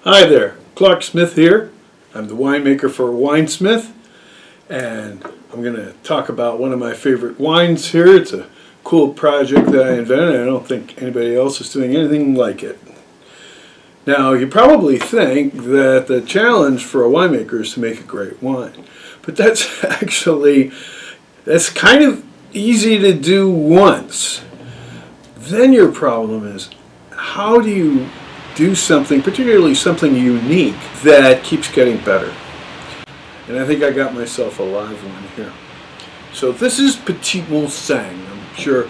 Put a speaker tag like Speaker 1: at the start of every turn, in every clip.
Speaker 1: Hi there, Clark Smith here. I'm the winemaker for WineSmith, and I'm going to talk about one of my favorite wines here. It's a cool project that I invented. I don't think anybody else is doing anything like it. Now, you probably think that the challenge for a winemaker is to make a great wine, but that's kind of easy to do once. Then your problem is, how do you do something, particularly something unique, that keeps getting better? And I think I got myself a live one here. So this is Petit Manseng. I'm sure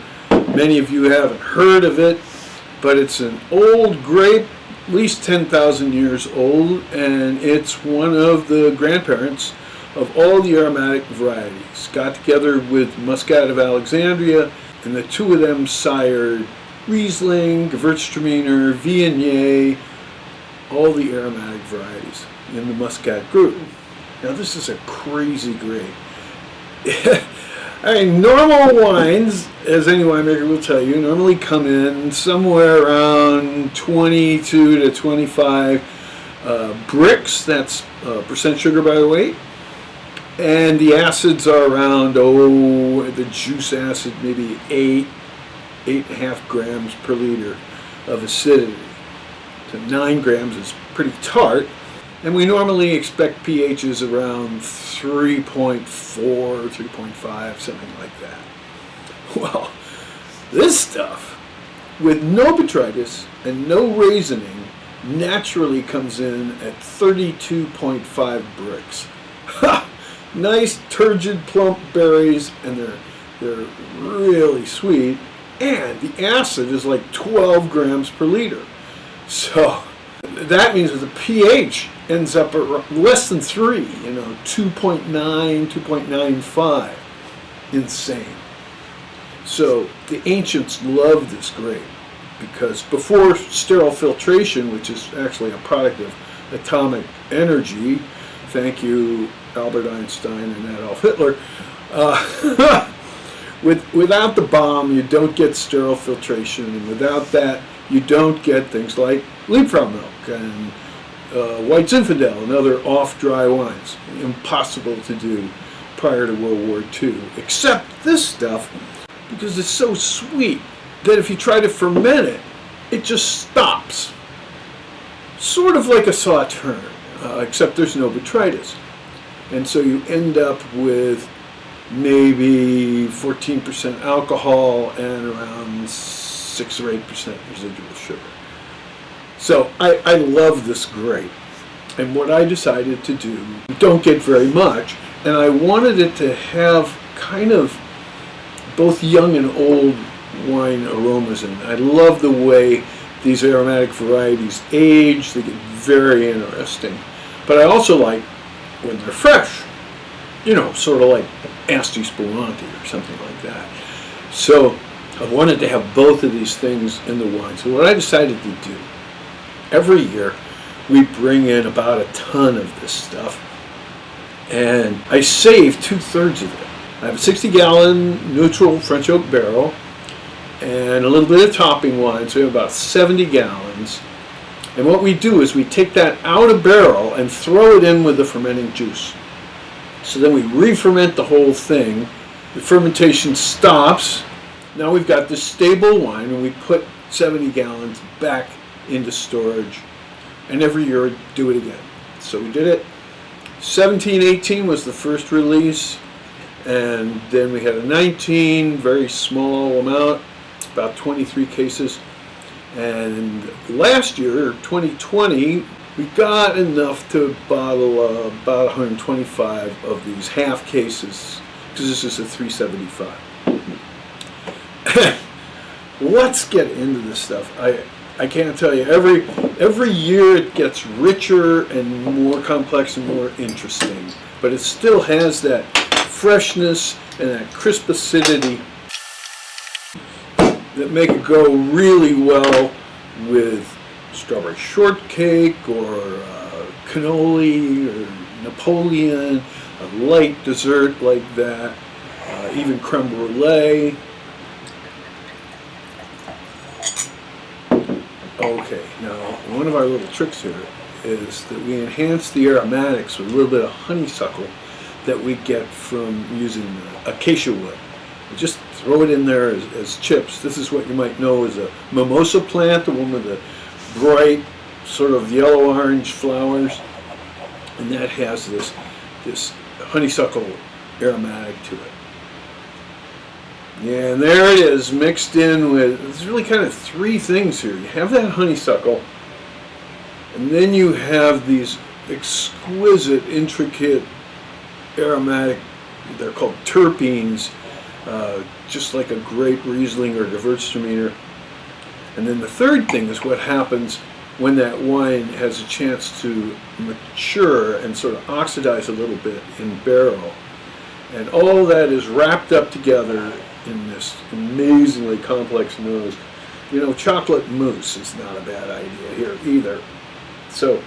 Speaker 1: many of you haven't heard of it, but it's an old grape, at least 10,000 years old, and it's one of the grandparents of all the aromatic varieties. Got together with Muscat of Alexandria, and the two of them sired Riesling, Gewürztraminer, Viognier, all the aromatic varieties in the Muscat group. Now this is a crazy grape. I mean, normal wines, as any winemaker will tell you, normally come in somewhere around 22 to 25 bricks, that's percent sugar by the weight. And the acids are around, the juice acid, maybe 8.5 grams per liter of acidity. So 9 grams is pretty tart. And we normally expect pHs around 3.4, 3.5, something like that. Well, this stuff, with no botrytis and no raisoning, naturally comes in at 32.5 bricks. Ha! Nice, turgid, plump berries, and they're really sweet. And the acid is like 12 grams per liter. So that means that the pH ends up at less than 3, 2.9, 2.95. Insane. So the ancients loved this grape because before sterile filtration, which is actually a product of atomic energy, thank you Albert Einstein and Adolf Hitler, without the bomb, you don't get sterile filtration, and without that, you don't get things like Liebfrau milk and White Zinfandel and other off-dry wines. Impossible to do prior to World War II, except this stuff, because it's so sweet that if you try to ferment it, it just stops. Sort of like a sauterne, except there's no botrytis. And so you end up with maybe 14% alcohol and around 6 or 8% residual sugar. So I love this grape. And what I decided to do, don't get very much, and I wanted it to have kind of both young and old wine aromas in it. I love the way these aromatic varieties age. They get very interesting. But I also like when they're fresh, sort of like Asti Spumante or something like that. So I wanted to have both of these things in the wine. So what I decided to do, every year we bring in about a ton of this stuff, and I save 2/3 of it. I have a 60-gallon neutral French oak barrel and a little bit of topping wine, so we have about 70 gallons. And what we do is we take that out of barrel and throw it in with the fermenting juice. So then we re-ferment the whole thing. The fermentation stops. Now we've got this stable wine, and we put 70 gallons back into storage. And every year we do it again. So we did it. 17-18 was the first release. And then we had a 19, very small amount, about 23 cases. And last year, 2020, we got enough to bottle about 125 of these half cases, because this is a 375. Let's get into this stuff. I can't tell you, every year it gets richer and more complex and more interesting, but it still has that freshness and that crisp acidity that make it go really well with strawberry shortcake or cannoli or Napoleon, a light dessert like that, even creme brulee. Okay, now one of our little tricks here is that we enhance the aromatics with a little bit of honeysuckle that we get from using acacia wood. We just throw it in there as chips. This is what you might know as a mimosa plant, the one with the bright sort of yellow-orange flowers, and that has this honeysuckle aromatic to it. Yeah, and there it is, mixed in with, there's really kind of three things here. You have that honeysuckle, and then you have these exquisite, intricate, aromatic, they're called terpenes, just like a grape Riesling or Gewürztraminer. And then the third thing is what happens when that wine has a chance to mature and sort of oxidize a little bit in barrel. And all that is wrapped up together in this amazingly complex nose. You know, chocolate mousse is not a bad idea here either. So,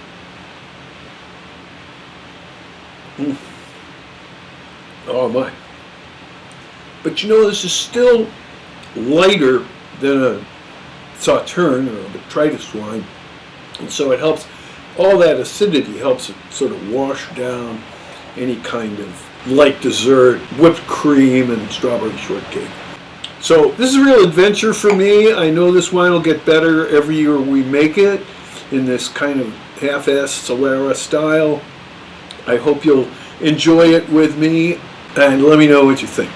Speaker 1: oh my. But you know, this is still lighter than a Sauterne or a Botrytis wine. And so it helps, all that acidity helps it sort of wash down any kind of light dessert, whipped cream and strawberry shortcake. So this is a real adventure for me. I know this wine will get better every year we make it in this kind of half-assed Solera style. I hope you'll enjoy it with me and let me know what you think.